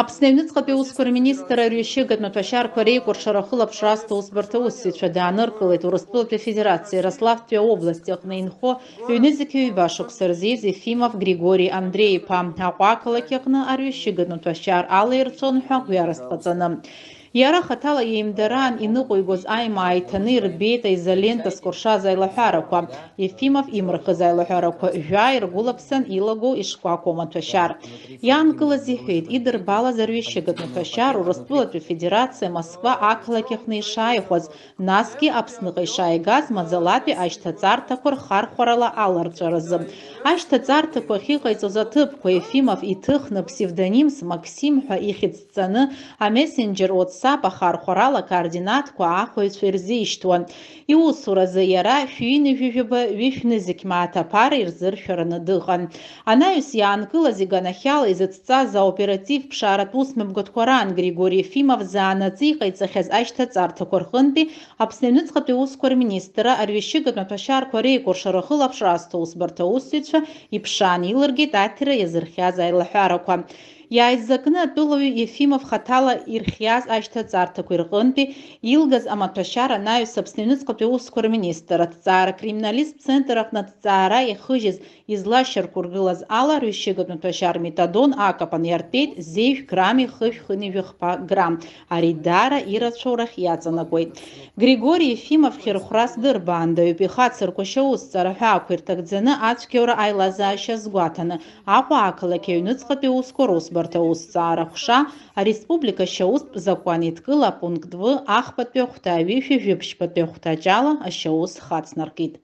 Аԥсны Аҩныҵҟатәи Аусқәа Рминистр арҩышьыгатә маҭәашьарақәа реикәыршара ахылаԥшра усбарҭа аусзуҩцәа дааныркылеит Урыстәылатәи Афедерациа Ярославтәи аобласти аҟны инхо ҩ-зқьи ҩба шықәса рзы Ефимов Григорий Андреи-иԥа Аҟәа ақалақь аҟны арҩышьыгатә маҭәашьар алаирҵәон ҳәа гәҩарас ҟаҵаны. Иара хаҭала иеимдараан иныҟәигоз аимаа иҭаны ирбеит аизолента зкәыршаз аилаҳәарақәа. Ефимов имырхыз аилаҳәарақәа жәа иргәылаԥсан илагоу ишкәакәоу маҭәашьар. Иаанкылаз иҳәеит, идырбалаз арҩышьыгатә маҭәашьар Урыстәылатәи Афедерациа Москва ақалақь аҟны ишааихәаз, насгьы Аԥсныҟа ишааигаз маӡалатәи ашьҭаҵарҭақәа рхархәарала аларҵәаразы. Ашьҭаҵарҭақәа ахьыҟаиҵоз аҭыԥқәа Ефимов иҭыхны псевдонимс Максим ҳәа ихьыӡҵаны амессенџьер WhatsApp ахархәарала координатқәа ахәаҩцәа ирзишьҭуан. Иусуразы иара шәҩынҩажәижәаба ҩышәнызқь мааҭ ирзыршәараны дыҟан. Анаҩс иаанкылаз иганахьала изыцҵаз аоператив ԥшааратә усмҩаԥгатәқәа раан Григорий Ефимов заанаҵы иҟаиҵахьаз ашьҭаҵарҭақәа рҟынтәи Аԥсны Аҩныҵҟатәи Аусқәа Рминистрра арҩышьыгатә маҭәашьарақәа реикәыршара ахылаԥшра усбарҭа аусзуҩцәа иԥшаан илыргеит аҭира иазырхиаз аилаҳәарақәа. Иааизакны атәылаҩ Ефимов хаҭала ирхиаз ашьҭаҵарҭақәа рҟынтәи илгаз амаҭәашьар анаҩс Аԥсны Аҩныҵҟатәи Аусқәа Рминистр аҭҵаара криминалисттә центр аҟны аҭҵаара иахыжьыз излашьақәыргылаз ала арҩышьыгатә маҭәашьар метадон акапан иартәеит зеижә грамми хышә-хынҩажәихԥа грамм. Ари даара ирацәоурахь иаҵанакуеит. Григорий Ефимов хьырхәрас дырбаандаҩуп, ихацырқәа шьаусҵара ҳәаақәа ирҭагӡаны ацәгьоура аилазаашьа азгәаҭаны Аҟәа ақалақь Аҩныҵҟатәи Аусқәа русбарҭа аусҭҵаара хәша ареспублика шьаустә закәан иҭгыла пункт В ахԥатәи ахәҭаа ҩышәа жәыбжьпатәи ахәҭаҷ ала ашьаус хацнаркит.